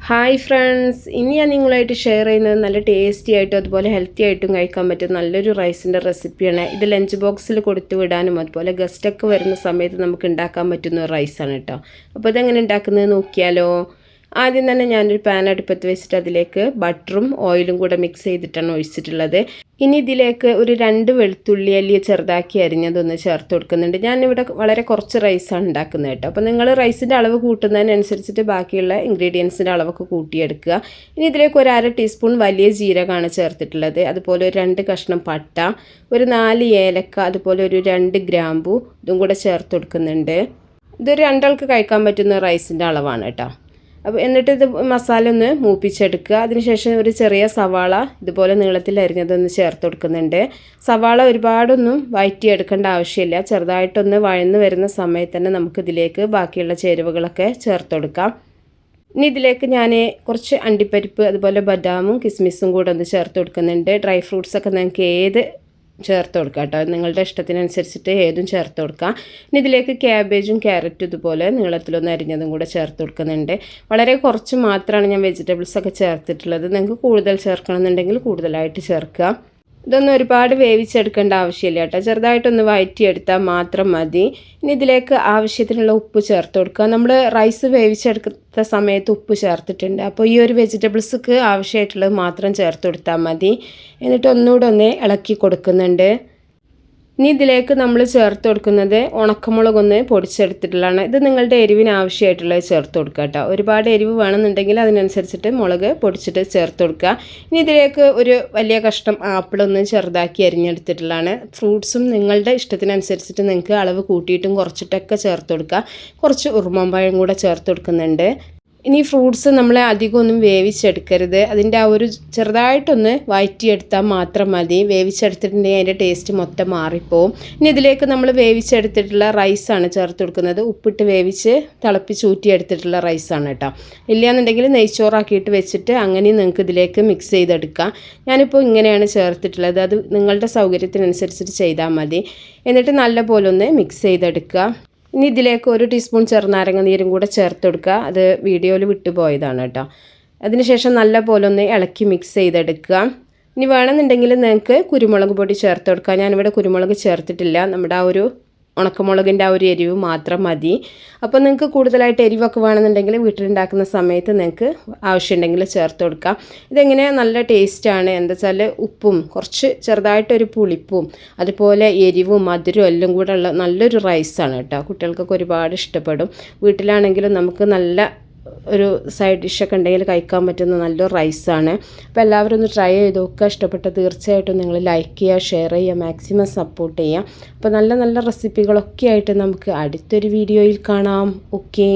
Hi friends, ഇനി ഞാൻ നിങ്ങളായിട്ട് ഷെയർ ചെയ്യുന്നത് നല്ല ടേസ്റ്റി ആയിട്ടും അതുപോലെ ഹെൽത്തി ആയിട്ടും കഴിക്കാൻ പറ്റുന്ന നല്ലൊരു റൈസിൻ്റെ റെസിപ്പിയാണ്. ഇത് ലഞ്ച് ബോക്സിൽ കൊടുത്തു വിടാനും അതുപോലെ ഗസ്റ്റൊക്കെ വരുന്ന സമയത്ത് നമുക്ക് ഉണ്ടാക്കാൻ പറ്റുന്ന റൈസാണ് കേട്ടോ. അപ്പോൾ ഇതെങ്ങനെ ഉണ്ടാക്കുന്നത് നോക്കിയാലോ. ആദ്യം തന്നെ ഞാനൊരു പാൻ അടുപ്പത്ത് വെച്ചിട്ട് അതിലേക്ക് ബട്ടറും ഓയിലും കൂടെ മിക്സ് ചെയ്തിട്ടാണ് ഒഴിച്ചിട്ടുള്ളത്. ഇനി ഇതിലേക്ക് ഒരു 2 വെളുത്തുള്ളി അല്ലി ചെറുതാക്കി അരിഞ്ഞതൊന്ന് ചേർത്ത് കൊടുക്കുന്നുണ്ട്. ഞാനിവിടെ വളരെ കുറച്ച് റൈസാണ് ഉണ്ടാക്കുന്നത് കേട്ടോ. അപ്പോൾ നിങ്ങൾ റൈസിൻ്റെ അളവ് കൂട്ടുന്നതിനനുസരിച്ചിട്ട് ബാക്കിയുള്ള ഇൻഗ്രീഡിയൻസിൻ്റെ അളവൊക്കെ കൂട്ടിയെടുക്കുക. ഇനി ഇതിലേക്ക് ഒരു 1/2 ടീസ്പൂൺ വലിയ ജീരകമാണ് ചേർത്തിട്ടുള്ളത്. അതുപോലെ ഒരു 2 കഷ്ണം പട്ട, ഒരു 4 ഏലക്ക, അതുപോലെ ഒരു 2 ഗ്രാമ്പു ഇതും കൂടെ ചേർത്ത് കൊടുക്കുന്നുണ്ട്. ഇതൊരു 2 ആൾക്ക് കഴിക്കാൻ പറ്റുന്ന റൈസിൻ്റെ അളവാണ് കേട്ടോ. അപ്പോൾ എന്നിട്ട് ഇത് മസാല ഒന്ന് മൂപ്പിച്ചെടുക്കുക. അതിനുശേഷം ഒരു ചെറിയ സവാള ഇതുപോലെ നീളത്തിൽ അരിഞ്ഞതൊന്ന് ചേർത്ത് കൊടുക്കുന്നുണ്ട്. സവാള ഒരുപാടൊന്നും വഴറ്റിയെടുക്കേണ്ട ആവശ്യമില്ല. ചെറുതായിട്ടൊന്ന് വഴന്ന് വരുന്ന സമയത്ത് തന്നെ നമുക്കിതിലേക്ക് ബാക്കിയുള്ള ചേരുവകളൊക്കെ ചേർത്ത് കൊടുക്കാം. ഇനി ഇതിലേക്ക് ഞാൻ കുറച്ച് അണ്ടിപ്പരിപ്പ് അതുപോലെ ബദാമും കിസ്മിസും കൂടെ ഒന്ന് ചേർത്ത് കൊടുക്കുന്നുണ്ട്. ഡ്രൈ ഫ്രൂട്ട്സൊക്കെ നിങ്ങൾക്ക് ചേർത്ത് കൊടുക്കുക കേട്ടോ. നിങ്ങളുടെ ഇഷ്ടത്തിനനുസരിച്ചിട്ട് ഏതും ചേർത്ത് കൊടുക്കാം. ഇനി ഇതിലേക്ക് ക്യാബേജും ക്യാരറ്റും ഇതുപോലെ നീളത്തിലൊന്ന് അരിഞ്ഞതും കൂടെ ചേർത്ത് കൊടുക്കുന്നുണ്ട്. വളരെ കുറച്ച് മാത്രമാണ് ഞാൻ വെജിറ്റബിൾസൊക്കെ ചേർത്തിട്ടുള്ളത്. നിങ്ങൾക്ക് കൂടുതൽ ചേർക്കണമെന്നുണ്ടെങ്കിൽ കൂടുതലായിട്ട് ചേർക്കുക. ഇതൊന്നും ഒരുപാട് വേവിച്ചെടുക്കേണ്ട ആവശ്യമില്ല കേട്ടോ. ചെറുതായിട്ടൊന്ന് വഴറ്റിയെടുത്താൽ മാത്രം മതി. ഇനി ഇതിലേക്ക് ആവശ്യത്തിനുള്ള ഉപ്പ് ചേർത്ത് കൊടുക്കുക. നമ്മൾ റൈസ് വേവിച്ചെടുത്ത സമയത്ത് ഉപ്പ് ചേർത്തിട്ടുണ്ട്. അപ്പോൾ ഈ ഒരു വെജിറ്റബിൾസ്ക്ക് ആവശ്യമായിട്ടുള്ളത് മാത്രം ചേർത്ത് കൊടുത്താൽ മതി. എന്നിട്ട് ഒന്നുകൂടെ ഒന്ന് ഇളക്കി കൊടുക്കുന്നുണ്ട്. ഇനി ഇതിലേക്ക് നമ്മൾ ചേർത്ത് കൊടുക്കുന്നത് ഉണക്കമുളകൊന്ന് പൊടിച്ചെടുത്തിട്ടുള്ളതാണ്. ഇത് നിങ്ങളുടെ എരിവിന് ആവശ്യമായിട്ടുള്ളത് ചേർത്ത് കൊടുക്കുക കേട്ടോ. ഒരുപാട് എരിവ് വേണമെന്നുണ്ടെങ്കിൽ അതിനനുസരിച്ചിട്ട് മുളക് പൊടിച്ചിട്ട് ചേർത്ത് കൊടുക്കുക. ഇനി ഇതിലേക്ക് ഒരു വലിയ കഷ്ണം ആപ്പിളൊന്ന് ചെറുതാക്കി അരിഞ്ഞെടുത്തിട്ടുള്ളതാണ്. ഫ്രൂട്ട്സും നിങ്ങളുടെ ഇഷ്ടത്തിനനുസരിച്ചിട്ട് നിങ്ങൾക്ക് അളവ് കൂട്ടിയിട്ടും കുറച്ചിട്ടൊക്കെ ചേർത്ത് കൊടുക്കുക. കുറച്ച് ഉറുമാമ്പഴം കൂടെ ചേർത്ത് കൊടുക്കുന്നുണ്ട്. ഇനി ഫ്രൂട്ട്സ് നമ്മൾ അധികം ഒന്നും വേവിച്ചെടുക്കരുത്. അതിൻ്റെ ആ ഒരു ചെറുതായിട്ടൊന്ന് വഴറ്റിയെടുത്താൽ മാത്രം മതി. വേവിച്ചെടുത്തിട്ടുണ്ടെങ്കിൽ അതിൻ്റെ ടേസ്റ്റ് മൊത്തം മാറിപ്പോവും. ഇനി ഇതിലേക്ക് നമ്മൾ വേവിച്ചെടുത്തിട്ടുള്ള റൈസാണ് ചേർത്ത് കൊടുക്കുന്നത്. ഉപ്പിട്ട് വേവിച്ച് തിളപ്പിച്ച് ഊറ്റിയെടുത്തിട്ടുള്ള റൈസാണ് കേട്ടോ. ഇല്ലയെന്നുണ്ടെങ്കിൽ നെയ്ച്ചോറാക്കിയിട്ട് വെച്ചിട്ട് അങ്ങനെ നിങ്ങൾക്ക് ഇതിലേക്ക് മിക്സ് ചെയ്തെടുക്കാം. ഞാനിപ്പോൾ ഇങ്ങനെയാണ് ചേർത്തിട്ടുള്ളത്. അത് നിങ്ങളുടെ സൗകര്യത്തിനനുസരിച്ചിട്ട് ചെയ്താൽ മതി. എന്നിട്ട് നല്ലപോലെ ഒന്ന് മിക്സ് ചെയ്തെടുക്കുക. ഇനി ഇതിലേക്ക് 1 ടീസ്പൂൺ ചെറുനാരങ്ങ നീരും കൂടെ ചേർത്ത് കൊടുക്കുക. അത് വീഡിയോയിൽ വിട്ടുപോയതാണ് കേട്ടോ. അതിനുശേഷം നല്ല പോലെ ഒന്ന് ഇളക്കി മിക്സ് ചെയ്തെടുക്കുക. ഇനി വേണമെന്നുണ്ടെങ്കിൽ നിങ്ങൾക്ക് കുരുമുളക് പൊടി ചേർത്ത് കൊടുക്കുക. ഞാനിവിടെ കുരുമുളക് ചേർത്തിട്ടില്ല. നമ്മുടെ ആ ഒരു ഉണക്കമുളകിൻ്റെ ആ ഒരു എരിവ് മാത്രം മതി. അപ്പോൾ നിങ്ങൾക്ക് കൂടുതലായിട്ട് എരിവൊക്കെ വേണമെന്നുണ്ടെങ്കിൽ വീട്ടിലുണ്ടാക്കുന്ന സമയത്ത് നിങ്ങൾക്ക് ആവശ്യമുണ്ടെങ്കിൽ ചേർത്ത് കൊടുക്കാം. ഇതെങ്ങനെ നല്ല ടേസ്റ്റാണ്. എന്താ വെച്ചാൽ ഉപ്പും കുറച്ച് ചെറുതായിട്ടൊരു പുളിപ്പും അതുപോലെ എരിവും മധുരവും എല്ലാം കൂടെ ഉള്ള നല്ലൊരു റൈസാണ് കേട്ടോ. കുട്ടികൾക്കൊക്കെ ഒരുപാട് ഇഷ്ടപ്പെടും. വീട്ടിലാണെങ്കിലും നമുക്ക് നല്ല ഒരു സൈഡ് ഡിഷൊക്കെ ഉണ്ടെങ്കിൽ കഴിക്കാൻ പറ്റുന്ന നല്ലൊരു റൈസാണ്. അപ്പോൾ എല്ലാവരും ഒന്ന് ട്രൈ ചെയ്ത് നോക്കുക. ഇഷ്ടപ്പെട്ട തീർച്ചയായിട്ടും നിങ്ങൾ ലൈക്ക് ചെയ്യുക, ഷെയർ ചെയ്യുക, മാക്സിമം സപ്പോർട്ട് ചെയ്യുക. അപ്പോൾ നല്ല നല്ല റെസിപ്പികളൊക്കെ ആയിട്ട് നമുക്ക് അടുത്തൊരു വീഡിയോയിൽ കാണാം. ഓക്കേ.